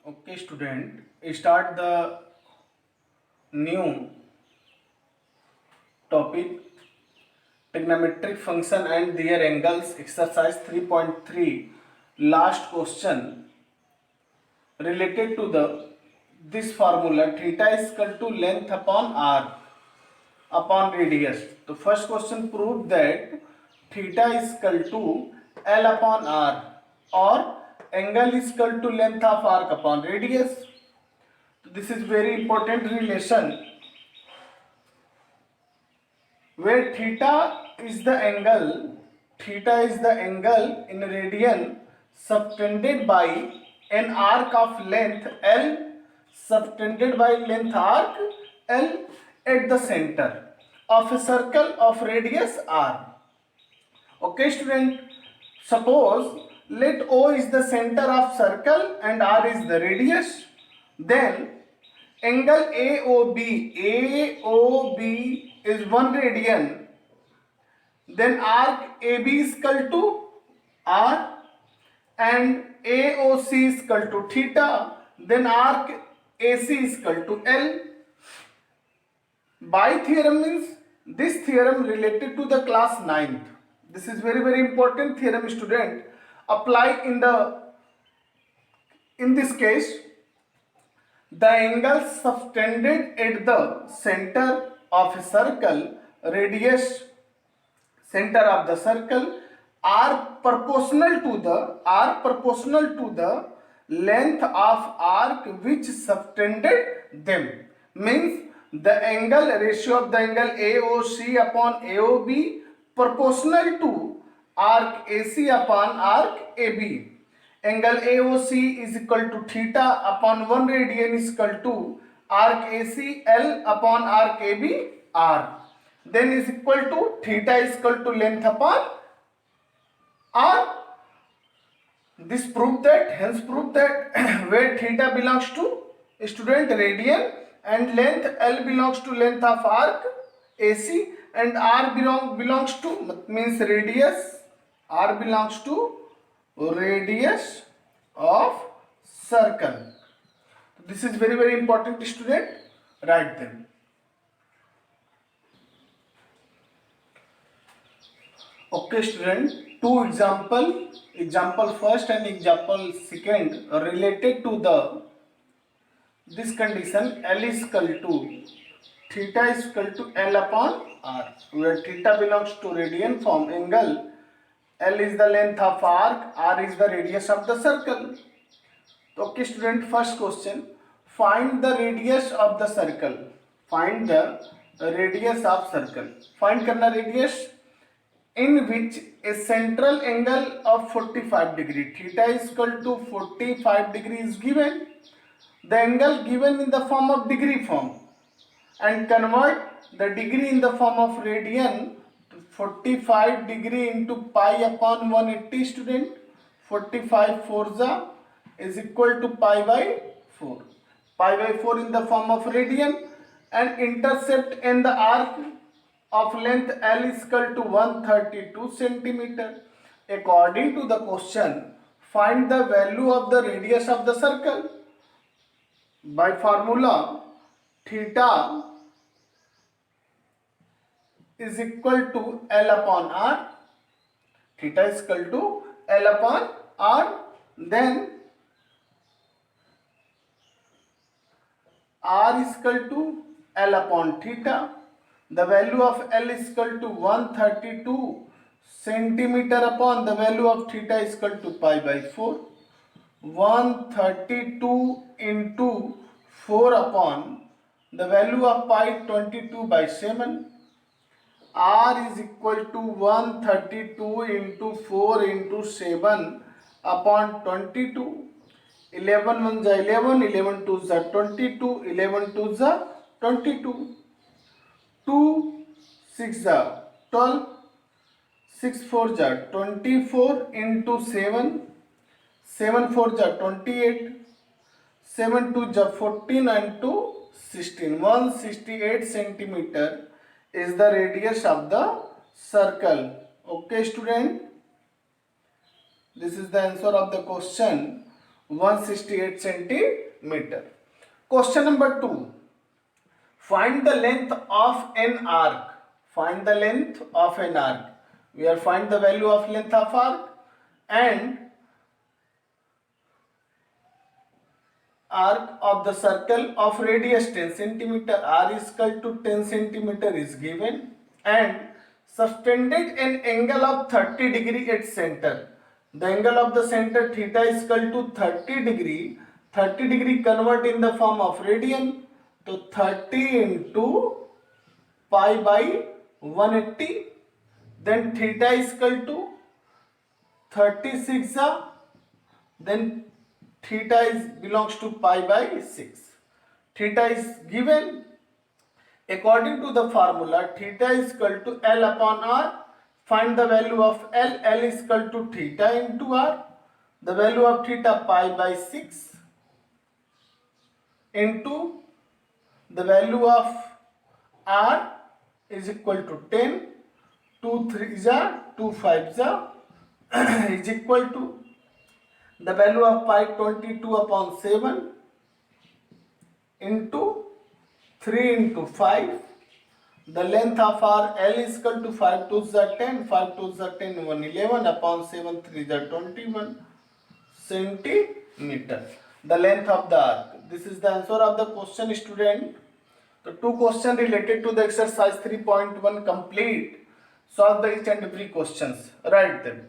Okay, student, start the new topic trigonometric function and their angles exercise 3.3 last question related to the this formula theta is equal to length upon r upon radius. The first question proved that theta is equal to L upon r or angle is equal to length of arc upon radius. This is very important relation where theta is the angle in radian subtended by an arc of length L subtended by length arc L at the center of a circle of radius R. Okay, student, suppose let O is the center of circle and R is the radius, then angle AOB is 1 radian, then arc AB is equal to R and AOC is equal to theta, then arc AC is equal to L. By theorem means this theorem related to the class 9th. This is very important theorem, student. Apply in this case the angle subtended at the center of a circle radius center of the circle are proportional to the length of arc which subtended them. Means the angle ratio of the angle AOC upon AOB proportional to arc AC upon arc AB. Angle AOC is equal to theta upon 1 radian is equal to arc AC L upon arc AB R. Then is equal to theta is equal to length upon R. Hence prove that where theta belongs to student radian and length L belongs to length of arc AC and R belongs to means radius. R belongs to radius of circle. This is very important, student. Write them. Okay, student. Two example first and example second related to this condition. L is equal to theta is equal to L upon R, where theta belongs to radian form angle. L is the length of arc, R is the radius of the circle. Okay, student, first question, find the radius of the circle. Find the radius of circle. Find करना radius in which a central angle of 45 degree, theta is equal to 45 degree is given. The angle given in the form of degree form and convert the degree in the form of radian. 45 degree into pi upon 180, student. 45 4 is equal to pi by 4. Pi by 4 in the form of radian and intercept in the arc of length L is equal to 132 centimeter. According to the question, find the value of the radius of the circle. By formula, theta is equal to L upon R. Theta is equal to L upon R. Then R is equal to L upon theta. The value of L is equal to 132 centimeter upon the value of theta is equal to pi by 4. 132 into 4 upon the value of pi 22 by 7. R is equal to 132 into 4 into 7 upon 22. 11 1 is 11, 11 2 is 22, 11 2 is 22. 2 6 is 12, 6 4 is 24 into 7, 7 4 is 28, 7 2 is 14 and 2 16. 168 centimeter is the radius of the circle. Okay, student, this is the answer of the question. 168 centimeter. Question number 2. Find the length of an arc. Find the length of an arc. We are find the value of length of arc, and arc of the circle of radius 10 centimeter, r is equal to 10 centimeter is given, and suspended an angle of 30 degree at center. The angle of the center theta is equal to 30 degree. 30 degree convert in the form of radian. So 30 into pi by 180. Then theta is equal to 36. Then theta is belongs to pi by 6. Theta is given. According to the formula, theta is equal to L upon R. Find the value of L. L is equal to theta into R. The value of theta pi by 6 into the value of R is equal to 10. 2 3 2 5 is equal to the value of pi 22 upon 7 into 3 into 5. The length of our L is equal to 5 2s are 10, 5 2s are 10, 1 11 upon 7 3s are 21 centimeter. The length of the arc. This is the answer of the question, student. The two questions related to the exercise 3.1 complete. Solve the each and every questions. Write them.